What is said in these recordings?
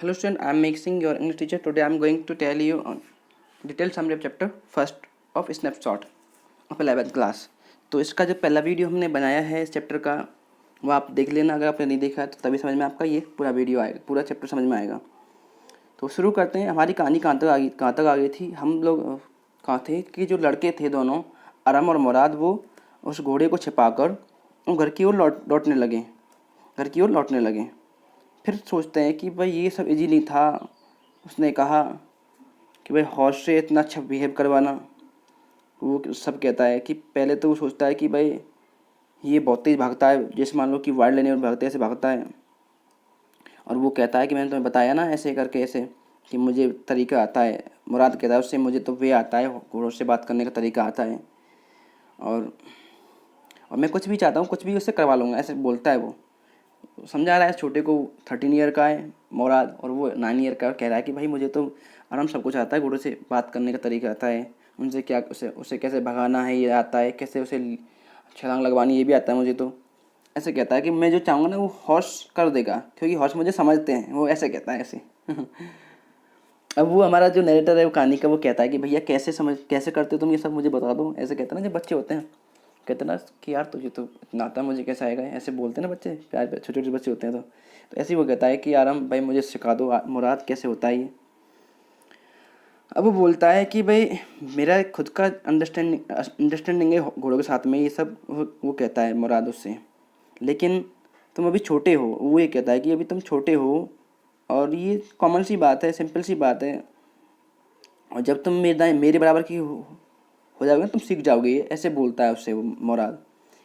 Hello student, I am Mixing your English teacher. Today I am going to tell you on detailed summary of chapter first of snapshot of 11th class. तो इसका जो पहला video हमने बनाया है इस chapter का वो आप देख लेना, अगर आपने नहीं देखा तो तभी समझ में आपका ये पूरा वीडियो आएगा, पूरा चैप्टर समझ में आएगा। तो शुरू करते हैं। हमारी कहानी कहाँ तक आ गई थी। हम लोग कहाँ थे कि जो लड़के थे दोनों अरम और मुराद, वो उस घोड़े को छिपाकर घर की ओर लौटने लगे। फिर सोचते हैं कि भाई ये सब इजी नहीं था। उसने कहा कि भाई हॉर्स से इतना अच्छा बिहेव करवाना। वो सब कहता है कि पहले तो वो सोचता है कि भाई ये बहुत तेज़ भागता है, जैसे मान लो कि वाइल्ड एनिमल भागते ऐसे भागता है। और वो कहता है कि मैंने तुम्हें बताया ना ऐसे करके, ऐसे कि मुझे तरीका आता है। मुराद कहता है उससे मुझे तो वे आता है, घोड़ों से बात करने का तरीका आता है, और मैं कुछ भी चाहता हूँ, कुछ भी उससे करवा लूँगा, ऐसे बोलता है वो। समझा रहा है छोटे को, 13 ईयर का है मुराद और वो 9 ईयर का, कह रहा है कि भाई मुझे तो आराम सब कुछ आता है, घोड़ों से बात करने का तरीका आता है, उनसे क्या उसे कैसे भगाना है ये आता है, कैसे उसे छलांग लगवानी ये भी आता है मुझे। तो ऐसे कहता है कि मैं जो चाहूँगा ना वो हॉर्स कर देगा, क्योंकि हॉर्स मुझे समझते हैं, वो ऐसे कहता है ऐसे। अब वो हमारा जो नरेटर है वो कहानी का, वो कहता है कि भैया कैसे करते हो तुम ये सब, मुझे बता दो। ऐसे कहते हैं ना जब बच्चे होते हैं, कहते ना कि यार तुझे तो इतना आता है, मुझे कैसे आएगा, ऐसे बोलते हैं ना बच्चे, प्यार छोटे छोटे बच्चे होते हैं। तो ऐसे ही वो कहता है कि यार हम भाई मुझे सिखा दो मुराद कैसे होता है ये। अब वो बोलता है कि भाई मेरा खुद का अंडरस्टैंडिंग है घोड़ों के साथ में ये सब। वो कहता है मुराद उससे, लेकिन तुम अभी छोटे हो। वो ये कहता है कि अभी तुम छोटे हो और ये कॉमन सी बात है, सिंपल सी बात है, और जब तुम मेरे बराबर की हो जाओगे ना तुम सीख जाओगे। ऐसे बोलता है उससे वो मुराद।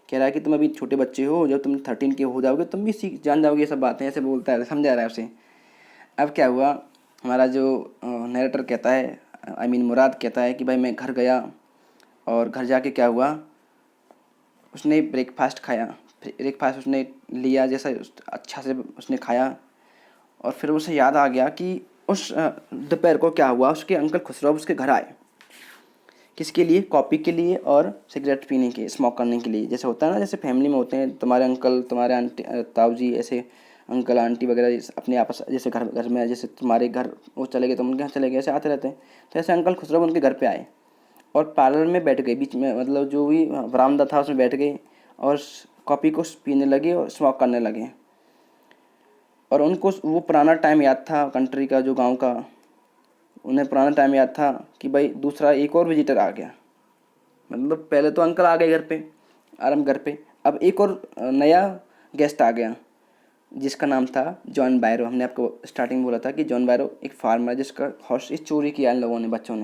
कह रहा है कि तुम अभी छोटे बच्चे हो, जब तुम 13 के हो जाओगे तुम भी जान जाओगे ये सब बातें, ऐसे बोलता है, समझा रहा है उसे। अब क्या हुआ, हमारा जो नरेटर कहता है, आई मीन मुराद कहता है कि भाई मैं घर गया, और घर जाके क्या हुआ, उसने ब्रेकफास्ट खाया। ब्रेकफास्ट उसने लिया, जैसा अच्छा से उसने खाया, और फिर उसे याद आ गया कि उस दोपहर को क्या हुआ, उसके अंकल खुसरो उसके घर आए। किसके लिए? कॉपी के लिए और सिगरेट पीने के, स्मोक करने के लिए। जैसे होता है ना, जैसे फैमिली में होते हैं तुम्हारे अंकल, तुम्हारे आंटी, ताऊ जी, ऐसे अंकल आंटी वगैरह अपने आपस, जैसे घर में, जैसे तुम्हारे घर वो चले गए तुम उनके यहाँ चले गए, ऐसे आते रहते हैं। तो ऐसे अंकल खुसरो उनके घर पे आए और पार्लर में बैठ गए, बीच में, मतलब जो भी बरामदा था उसमें बैठ गए और कॉफ़ी को पीने लगे और स्मोक करने लगे। और उनको वो पुराना टाइम याद था, कंट्री का, जो गाँव का, उन्हें पुराना टाइम याद था कि भाई दूसरा एक और विजिटर आ गया। मतलब पहले तो अंकल आ गए घर पे, आराम घर पे, अब एक और नया गेस्ट आ गया जिसका नाम था जॉन बायरो। हमने आपको स्टार्टिंग में बोला था कि जॉन बायरो एक फार्मर है जिसका हॉर्स चोरी किया इन लोगों ने, बच्चों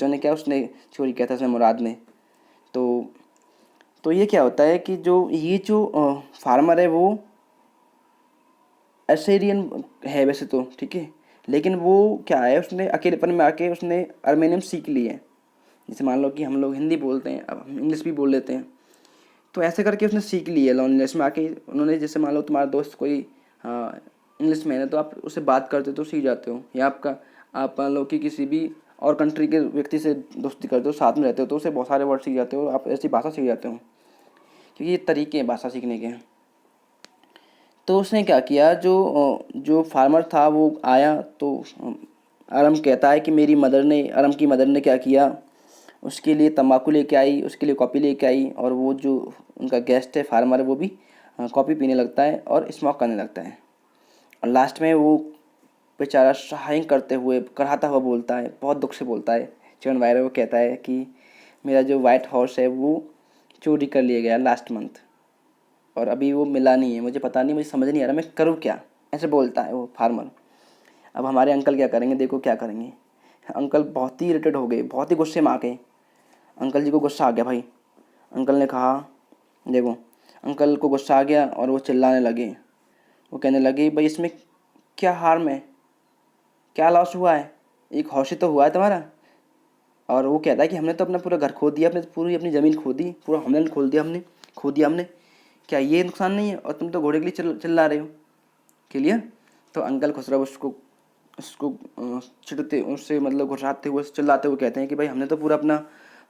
ने क्या, उसने चोरी किया था, उसने मुराद ने। तो ये क्या होता है कि जो फार्मर है वो असेरियन है वैसे तो, ठीक है, लेकिन वो क्या है, उसने अकेलेपन में आके उसने अर्मेनियम सीख ली है। जैसे मान लो कि हम लोग हिंदी बोलते हैं, अब हम इंग्लिश भी बोल लेते हैं, तो ऐसे करके उसने सीख ली है लॉनलीनेस में आके। उन्होंने, जैसे मान लो तुम्हारा दोस्त कोई इंग्लिश में है तो आप उससे बात करते हो तो सीख जाते हो, या आप मान लो कि किसी भी और कंट्री के व्यक्ति से दोस्ती करते हो, साथ में रहते हो, तो उससे बहुत सारे वर्ड सीख जाते हो, आप ऐसी भाषा सीख जाते हो, क्योंकि ये तरीके हैं भाषा सीखने के। तो उसने क्या किया, जो फार्मर था वो आया, तो अरम कहता है कि अरम की मदर ने क्या किया, उसके लिए तंबाकू लेके आई, उसके लिए कॉफ़ी लेके आई, और वो जो उनका गेस्ट है फार्मर है वो भी कॉफ़ी पीने लगता है और स्मोक करने लगता है। और लास्ट में वो बेचारा सहाय करते हुए, कराहता हुआ बोलता है, बहुत दुख से बोलता है, जॉन वायरो वो कहता है कि मेरा जो वाइट हॉर्स है वो चोरी कर लिया गया लास्ट मंथ, और अभी वो मिला नहीं है, मुझे पता नहीं, मुझे समझ नहीं आ रहा मैं करूँ क्या, ऐसे बोलता है वो फार्मर। अब हमारे अंकल क्या करेंगे, देखो क्या करेंगे। अंकल बहुत ही इरिटेट हो गए, बहुत ही गुस्से में आ गए। अंकल जी को गुस्सा आ गया भाई। अंकल ने कहा, देखो, अंकल को गुस्सा आ गया और वो चिल्लाने लगे। वो कहने लगे, भाई इसमें क्या हार्म है, क्या लॉस हुआ है, एक हौशी तो हुआ है तुम्हारा। और वो कहता है कि हमने तो अपना पूरा घर खो दिया, अपने पूरी अपनी ज़मीन खो दी, पूरा होमलैंड खो दिया हमने, क्या ये नुकसान नहीं है, और तुम तो घोड़े के लिए चिल्ला रहे हो। क्लियर? तो अंकल खुसरो उसको उसको चिढ़ते, उससे मतलब घुसाते हुए, चिल्लाते हुए कहते हैं कि भाई हमने तो पूरा अपना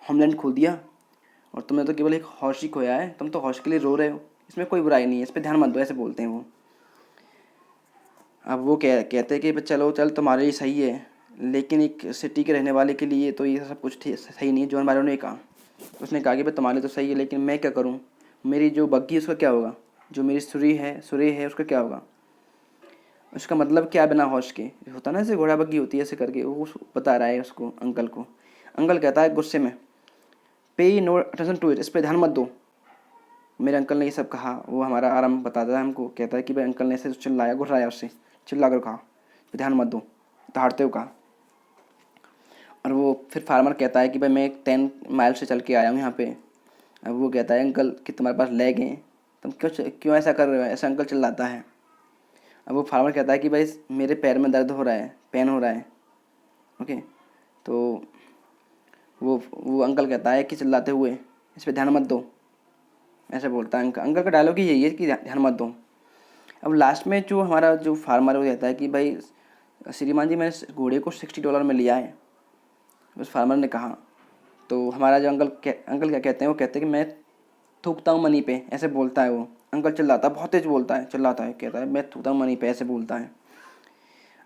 होमलैंड खो दिया और तुमने तो केवल एक हौश ही खोया है, तुम तो हौश के लिए रो रहे हो, इसमें कोई बुराई नहीं है, इस पर ध्यान मत दो, ऐसे बोलते हैं वो। अब वो कहते हैं कि चलो चल तुम्हारे लिए सही है, लेकिन एक सिटी के रहने वाले के लिए तो ये सब कुछ सही नहीं है। जॉन बायरो ने कहा, उसने कहा कि भाई तुम्हारे लिए तो सही है, लेकिन मैं क्या करूँ, मेरी जो बग्गी है उसका क्या होगा, जो मेरी सुरी है उसका क्या होगा। उसका मतलब क्या, बिना होश के होता ना, ऐसे घोड़ा बग्गी होती है ऐसे करके, वो बता रहा है उसको, अंकल को। अंकल कहता है गुस्से में, पे नो अटेंशन टू इट, इस पर ध्यान मत दो। मेरे अंकल ने ये सब कहा, वो हमारा आराम बताता है हमको, कहता है कि भाई अंकल ने ऐसे चिल्लाया, घुर्राया उससे, चिल्ला कर कहा ध्यान मत दो, दहाड़ते हुए कहा। और वो फिर फार्मर कहता है कि भाई मैं 10 माइल से चल के आया हूँ यहाँ पे। अब वो कहता है अंकल कि तुम्हारे पास लेग हैं, तुम क्यों ऐसा कर रहे हो, ऐसा अंकल चिल्लाता है। अब वो फार्मर कहता है कि भाई मेरे पैर में दर्द हो रहा है, पेन हो रहा है। ओके, तो वो अंकल कहता है कि चिल्लाते हुए, इस पर ध्यान मत दो, ऐसे बोलता है। अंकल का डायलॉग ही यही है कि ध्यान मत दो। अब लास्ट में जो हमारा जो फार्मर है वो कहता है कि भाई श्रीमान जी, मैंने इस घोड़े को $60 में लिया है, उस फार्मर ने कहा। तो हमारा जो अंकल क्या कहते हैं, वो कहते हैं कि मैं थूकता हूँ मनी पे, ऐसे बोलता है वो। अंकल चिल्लाता है, बहुत तेज बोलता है, चिल्लाता है, कहता है मैं थूकता हूँ मनी पे, ऐसे बोलता है।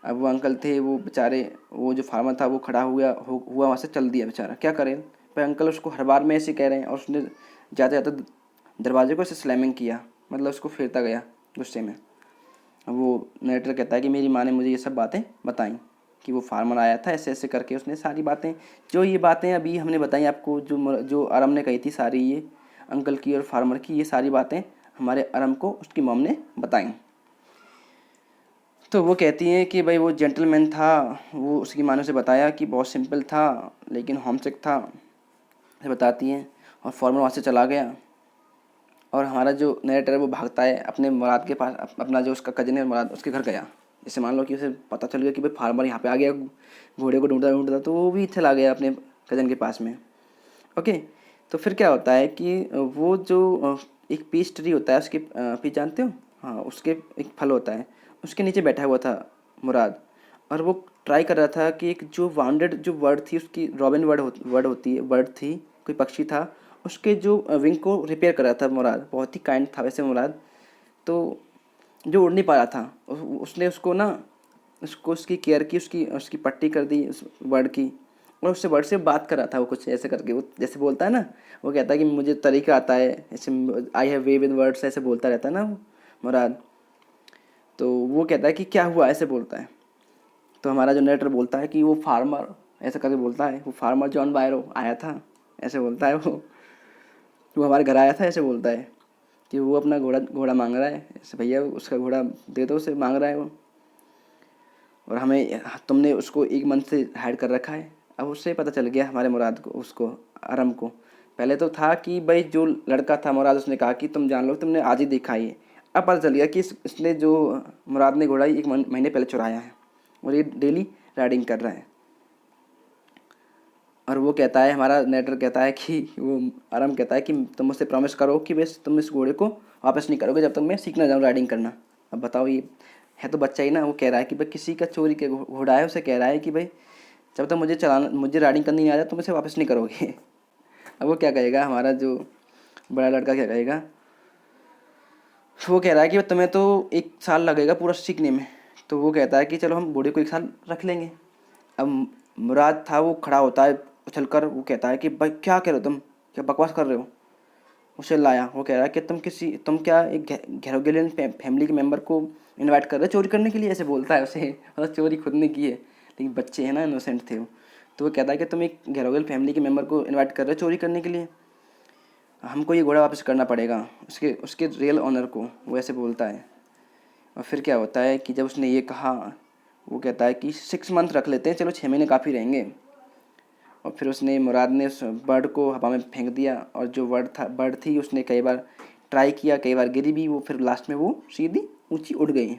अब वो अंकल थे, वो बेचारे, वो जो फार्मर था वो खड़ा हुआ वहाँ से चल दिया बेचारा, क्या करे। पर अंकल उसको हर बार में ऐसे कह रहे हैं, और उसने जाते जाते दरवाजे को ऐसे स्लैमिंग किया, मतलब उसको फेरता गया गुस्से में। अब वो नरेटर कहता है कि मेरी माँ ने मुझे ये सब बातें बताई, कि वो फार्मर आया था, ऐसे ऐसे करके उसने सारी बातें, जो ये बातें अभी हमने बताई आपको, जो आरम ने कही थी सारी, ये अंकल की और फार्मर की, ये सारी बातें हमारे आरम को उसकी मॉम ने बताई। तो वो कहती हैं कि भाई वो जेंटलमैन था, वो उसकी माँ ने उसे बताया कि बहुत सिंपल था लेकिन होमसिक था, ऐसे बताती हैं। और फार्मर वहाँ से चला गया, और हमारा जो नरेटर है वो भागता है अपने मुराद के पास, अपना जो उसका कजन है मुराद, उसके घर गया। जैसे मान लो कि उसे पता चल गया कि भाई फार्मर यहाँ पे आ गया घोड़े को ढूंढता ढूंढता, तो वो भी चला गया अपने कजन के पास में। ओके, तो फिर क्या होता है कि वो जो एक पीच ट्री होता है, उसके पीच जानते हो, हाँ, उसके एक फल होता है, उसके नीचे बैठा हुआ था मुराद। और वो ट्राई कर रहा था कि एक जो वाउंडेड जो वर्ड थी उसकी, रॉबिन वर्ड होती है, वर्ड थी, कोई पक्षी था, उसके जो विंग को रिपेयर कर रहा था मुराद। बहुत ही काइंड था वैसे मुराद, तो जो उड़ नहीं पा रहा था, उसने उसको ना, उसको उसकी केयर की, उसकी उसकी पट्टी कर दी उस वर्ड की, और उससे वर्ड से बात कर रहा था वो, कुछ ऐसे करके, वो जैसे बोलता है ना, वो कहता है कि मुझे तरीका आता है ऐसे, I have way with words, ऐसे बोलता रहता है ना वो मुराद। तो वो कहता है कि क्या हुआ, ऐसे बोलता है। तो हमारा जो नरेटर बोलता है कि वो फार्मर, ऐसा करके बोलता है, वो फार्मर जॉन बायरो आया था, ऐसे बोलता है वो हमारे घर आया था, ऐसे बोलता है कि वो अपना घोड़ा मांग रहा है, ऐसे भैया उसका घोड़ा दे दो, उसे मांग रहा है वो, और हमें, तुमने उसको 1 मंथ से हायर कर रखा है। अब उससे पता चल गया हमारे मुराद को, उसको आरम को। पहले तो था कि भाई जो लड़का था मुराद, उसने कहा कि तुम जान लो, तुमने आज ही देखा ये। अब पता चल गया कि इसने जो मुराद ने घोड़ा 1 महीने पहले चुराया है, और ये डेली राइडिंग कर रहा है। और वो कहता है, हमारा नेटर कहता है कि वो आराम कहता है कि तुम मुझसे प्रॉमिस करो कि बस तुम इस घोड़े को वापस नहीं करोगे जब तक मैं सीखना जाऊँ राइडिंग करना। अब बताओ, ये है तो बच्चा ही ना, वो कह रहा है कि भाई किसी का चोरी के घोड़ा है, उसे कह रहा है कि भाई जब तक मुझे राइडिंग करनी नहीं आ जाए तुम इसे वापस नहीं करोगे। अब वो क्या कहेगा, हमारा जो बड़ा लड़का क्या कहेगा, वो कह रहा है कि तुम्हें तो 1 साल लगेगा पूरा सीखने में। तो वो कहता है कि चलो हम घोड़े को 1 साल रख लेंगे। अब मुराद था, वो खड़ा होता है उछल कर, वो कहता है कि भाई क्या कह रहे हो तुम, क्या बकवास कर रहे हो। उसे लाया, वो कह रहा है कि तुम क्या एक घेरोगेलियन फैमिली के मेंबर को इनवाइट कर रहे हो चोरी करने के लिए, ऐसे बोलता है उसे। मतलब चोरी खुद ने की है, लेकिन बच्चे हैं ना, इनोसेंट थे वो। तो वो कहता है कि तुम एक घेरोगेल फैमिली के मेंबर को इन्वाइट कर रहे हो चोरी करने के लिए, हमको ये घोड़ा वापस करना पड़ेगा उसके उसके रियल ऑनर को, वो ऐसे बोलता है। और फिर क्या होता है कि जब उसने ये कहा, वो कहता है कि 6 मंथ रख लेते हैं, चलो 6 महीने काफ़ी रहेंगे। और फिर मुराद ने उस बर्ड को हवा में फेंक दिया, और जो बर्ड थी उसने कई बार ट्राई किया, कई बार गिरी भी वो, फिर लास्ट में वो सीधी ऊंची उड़ गई।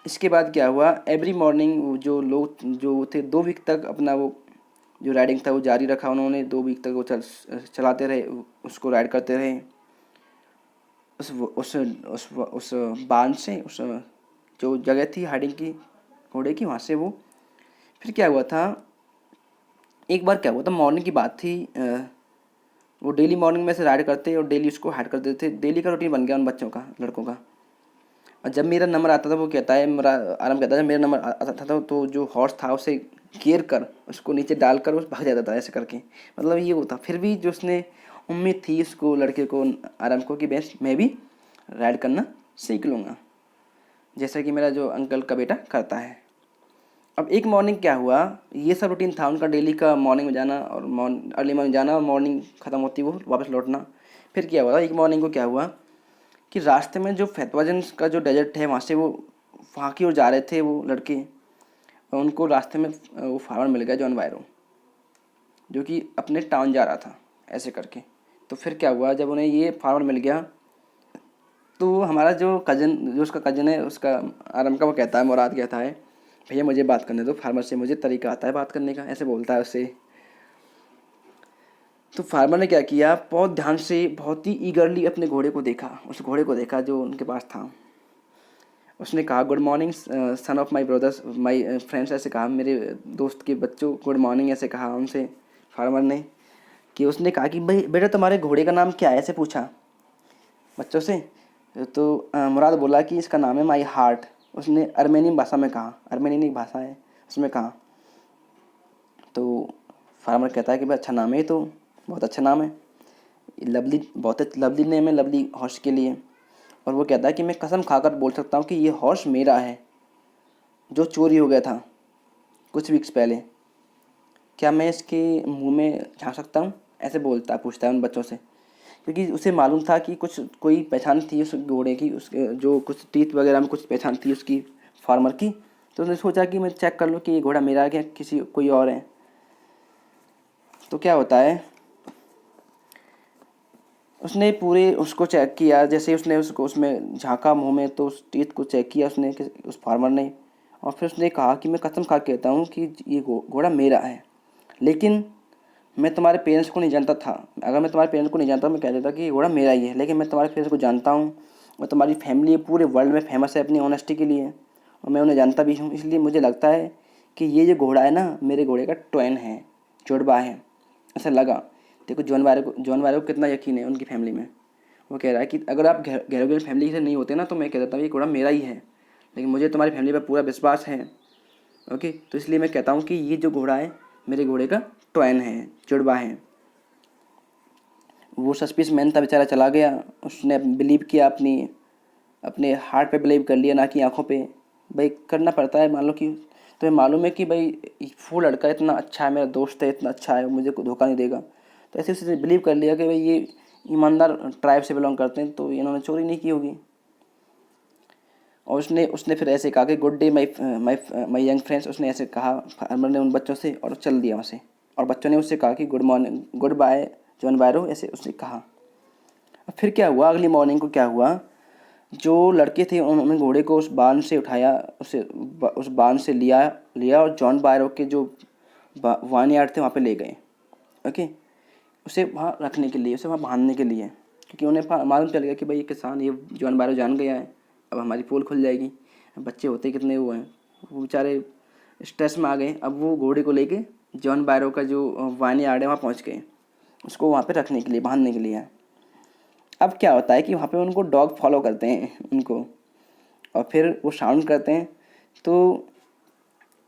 इसके बाद क्या हुआ, एवरी मॉर्निंग जो लोग जो थे 2 वीक तक अपना वो जो राइडिंग था वो जारी रखा उन्होंने, 2 वीक तक वो चलाते रहे, उसको राइड करते रहे उस बांध से, उस जो जगह थी हाइडिंग की घोड़े की, वहाँ से वो। फिर क्या हुआ था, एक बार क्या हुआ था, मॉर्निंग की बात थी, वो डेली मॉर्निंग में से राइड करते और डेली उसको हाइड कर देते थे, डेली का रूटीन बन गया उन बच्चों का, लड़कों का। और जब मेरा नंबर आता था वो कहता है, मेरा आराम कहता है, जब मेरा नंबर आता था तो जो हॉर्स था उसे गिर कर उसको नीचे डालकर वो भाग जाता था ऐसे करके। मतलब ये होता, फिर भी जो उसने उम्मीद थी उसको, लड़के को, आराम को, कि बेस्ट मैं भी राइड करना सीख लूँगा, जैसा कि मेरा जो अंकल का बेटा करता है। अब एक मॉर्निंग क्या हुआ, ये सब रूटीन था उनका डेली का, मॉर्निंग में जाना और अर्ली मॉर्निंग जाना और मॉर्निंग ख़त्म होती वो वापस लौटना। फिर क्या हुआ, एक मॉर्निंग को क्या हुआ कि रास्ते में जो फैतवाजन का जो डेजर्ट है वहाँ से वो वहाँ की ओर जा रहे थे वो लड़के, और उनको रास्ते में वो फार्मर मिल गया जॉन बायरो, जो कि अपने टाउन जा रहा था ऐसे करके। तो फिर क्या हुआ, जब उन्हें ये फार्मर मिल गया तो हमारा जो कज़न, जो उसका कज़न है उसका आराम का, वो कहता है, मुराद कहता है, भैया मुझे बात करने दो फार्मर से, मुझे तरीका आता है बात करने का, ऐसे बोलता है उससे। तो फार्मर ने क्या किया, बहुत ध्यान से, बहुत ही ईगरली अपने घोड़े को देखा, उस घोड़े को देखा जो उनके पास था। उसने कहा, good morning son of my brothers, my friends, ऐसे कहा, मेरे दोस्त के बच्चों, गुड मॉर्निंग ऐसे कहा उनसे फार्मर ने। कि उसने कहा कि भाई बेटा तुम्हारे घोड़े का नाम क्या है, ऐसे पूछा बच्चों से। तो मुराद बोला कि इसका नाम है माई हार्ट। उसने अर्मेनियन भाषा में कहा, अर्मेनियन एक भाषा है उसमें कहा। तो फार्मर कहता है कि भाई अच्छा नाम है, ये तो बहुत अच्छा नाम है, लवली, बहुत लवली नेम है लवली हॉर्स के लिए। और वो कहता है कि मैं कसम खाकर बोल सकता हूँ कि ये हॉर्स मेरा है, जो चोरी हो गया था कुछ वीक्स पहले। क्या मैं इसके मुंह में झाँक सकता हूँ, ऐसे बोलता, पूछता है उन बच्चों से, क्योंकि उसे मालूम था कि कुछ कोई पहचान थी उस घोड़े की, उसके जो कुछ टीथ वगैरह में कुछ पहचान थी उसकी, फार्मर की। तो उसने सोचा कि मैं चेक कर लूँ कि ये घोड़ा मेरा है क्या किसी कोई और है। तो क्या होता है, उसने पूरे उसको चेक किया, जैसे उसने उसको उसमें झांका मुंह में, तो उस टीथ को चेक किया उसने, उस फार्मर ने। और फिर उसने कहा कि मैं कसम खा के कहता हूँ कि ये घोड़ा मेरा है, लेकिन मैं तुम्हारे पेरेंट्स को नहीं जानता था। अगर मैं तुम्हारे पेरेंट्स को नहीं जानता मैं कह देता कि ये घोड़ा मेरा ही है, लेकिन मैं तुम्हारे पेरेंट्स को जानता हूँ और तुम्हारी फैमिली पूरे वर्ल्ड में फेमस है अपनी ऑनेस्टी के लिए, और मैं उन्हें जानता भी हूँ, इसलिए मुझे लगता है कि ये जो घोड़ा है ना मेरे घोड़े का ट्वेन है, जुड़वा है, ऐसा लगा। देखो जॉन वायरो को कितना यकीन है उनकी फैमिली में। वो कह रहा है कि अगर आप गहरे फैमिली से नहीं होते ना तो मैं कह देता हूँ ये घोड़ा मेरा ही है, लेकिन मुझे तुम्हारी फैमिली पर पूरा विश्वास है। ओके, तो इसलिए मैं कहता हूँ कि ये जो घोड़ा है मेरे घोड़े का ट्वेन है, जुड़वा है। वो सस्पिस मैन था बेचारा, चला गया। उसने बिलीव किया, अपने हार्ट पे बिलीव कर लिया, ना कि आंखों पे। भाई करना पड़ता है, मान लो कि तुम्हें मालूम है कि भाई वो लड़का इतना अच्छा है, मेरा दोस्त है, इतना अच्छा है, मुझे कोई धोखा नहीं देगा, तो ऐसे उसने बिलीव कर लिया कि भाई ये ईमानदार ट्राइब से बिलोंग करते हैं, तो इन्होंने चोरी नहीं की होगी। और उसने उसने फिर ऐसे कहा कि good day my my my young friends, उसने ऐसे कहा फार्मर ने उन बच्चों से, और चल दिया वहाँ से। और बच्चों ने उससे कहा कि good morning, good bye John बायरो, ऐसे उसने कहा। अब फिर क्या हुआ, अगली मॉर्निंग को क्या हुआ, जो लड़के थे उन्होंने घोड़े को उस बांध से उठाया, उस बांध से लिया लिया और जॉन बायरो के जो वाइन यार्ड थे वहाँ पे ले गए। ओके, उसे वहाँ रखने के लिए, उसे वहाँ बांधने के लिए, क्योंकि उन्हें मालूम चल गया कि भाई ये किसान, ये जॉन बायरो जान गया है, अब हमारी पोल खुल जाएगी। बच्चे होते कितने हुए हैं, वो बेचारे स्ट्रेस में आ गए। अब वो घोड़े को लेके जॉन बायरो का जो वाइन यार्ड है वहाँ पहुँच गए, उसको वहाँ पे रखने के लिए, बांधने के लिए। अब क्या होता है कि वहाँ पे उनको डॉग फॉलो करते हैं उनको, और फिर वो साउंड करते हैं। तो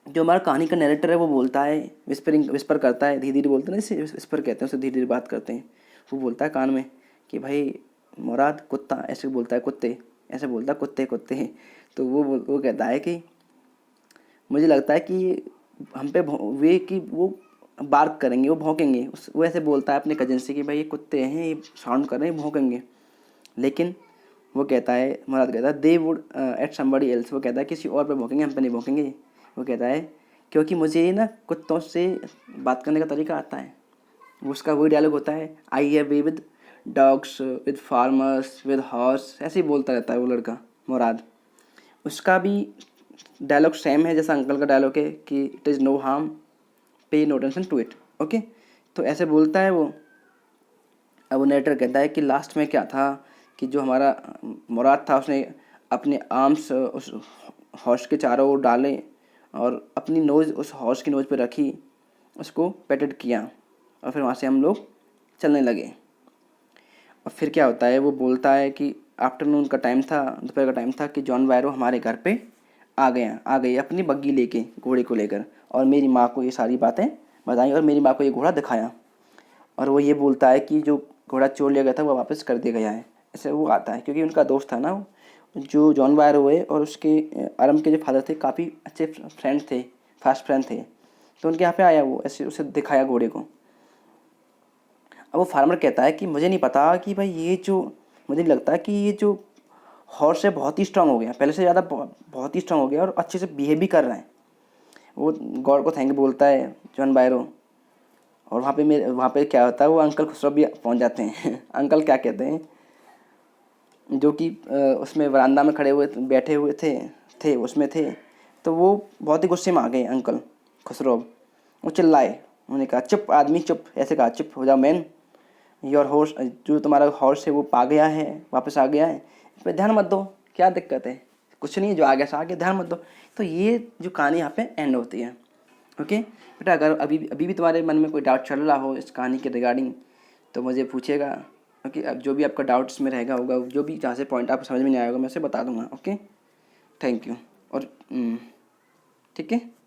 जो हमारा कहानी का नैरेटर है वो बोलता है, विस्पर करता है, धीरे धीरे बोलते हैं ना, इसे विस्पर कहते हैं, उससे धीरे धीरे बात करते हैं। वो बोलता है कान में कि भाई मुराद कुत्ता, ऐसे बोलता है, कुत्ते, ऐसे बोलता है, कुत्ते कुत्ते। तो वो कहता है कि मुझे लगता है कि हम पे वे कि वो बार्क करेंगे, वो भौंकेंगे। वो ऐसे बोलता है अपने कजन से कि भाई ये कुत्ते हैं, ये साउंड कर रहे हैं, भौंकेंगे। लेकिन वो कहता है, मुराद कहता है, they would at somebody else, वो कहता है किसी और पे भौंकेंगे, हम पे नहीं भौंकेंगे। वो कहता है क्योंकि मुझे ना कुत्तों से बात करने का तरीका आता है। उसका वही डायलॉग होता है, I have way with dogs, with farmers, with horse, ऐसे ही बोलता रहता है वो लड़का मुराद। उसका भी डायलॉग सेम है जैसा अंकल का डायलॉग है कि it is no harm, pay no tension to it. Okay, तो ऐसे बोलता है वो। अब वो नेरेटर कहता है कि लास्ट में क्या था कि जो हमारा मुराद था उसने अपने आर्म्स उस हॉर्स के चारों ओर डाले और अपनी नोज़ उस हॉर्स की नोज़ पे रखी, उसको पेटेड किया, और फिर वहाँ से हम लोग चलने लगे। और फिर क्या होता है, वो बोलता है कि आफ्टरनून का टाइम था, दोपहर का टाइम था, कि जॉन बायरो हमारे घर पे आ गए अपनी बग्गी लेके, घोड़े को लेकर, और मेरी माँ को ये सारी बातें बताई और मेरी माँ को ये घोड़ा दिखाया। और वो ये बोलता है कि जो घोड़ा चोर लिया गया था वो वापस कर दिया गया है। ऐसे वो आता है क्योंकि उनका दोस्त था ना वो, जो जॉन बायरो हुए, और उसके आरम के जो फादर थे काफ़ी अच्छे फ्रेंड थे, फास्ट फ्रेंड थे। तो उनके यहाँ पे आया वो, ऐसे उसे दिखाया घोड़े को। अब वो फार्मर कहता है कि मुझे नहीं पता कि भाई ये जो, मुझे लगता है कि ये जो हॉर्स है बहुत ही स्ट्रांग हो गया, पहले से ज़्यादा बहुत ही स्ट्रांग हो गया और अच्छे से बिहेव भी कर रहा है। वो गॉड को थैंक बोलता है जॉन बायरो। और वहाँ पे क्या होता है, वो अंकल खुसरो भी पहुँच जाते हैं अंकल क्या कहते हैं, जो कि उसमें वरांदा में खड़े हुए बैठे हुए थे उसमें थे। तो वो बहुत ही गुस्से में आ गए अंकल खुसरो। वो चिल्लाए, उन्होंने कहा चुप आदमी चुप, ऐसे कहा चुप हो जाओ मैन, योर हॉर्स, जो तुम्हारा हॉर्स है वो पा गया है, वापस आ गया है, इस पर ध्यान मत दो, क्या दिक्कत है, कुछ नहीं है, जो आ गया सो आ गया, ध्यान मत दो। तो ये जो कहानी यहाँ पे एंड होती है। ओके बेटा, अगर अभी अभी भी तुम्हारे मन में कोई डाउट चल रहा हो इस कहानी के रिगार्डिंग तो मुझे पूछिएगा। ओके, अब जो भी आपका डाउट इसमें रहेगा होगा, जो भी जहाँ से पॉइंट आपको समझ में नहीं आएगा मैं उसे बता दूंगा। Okay, thank you. और ठीक है।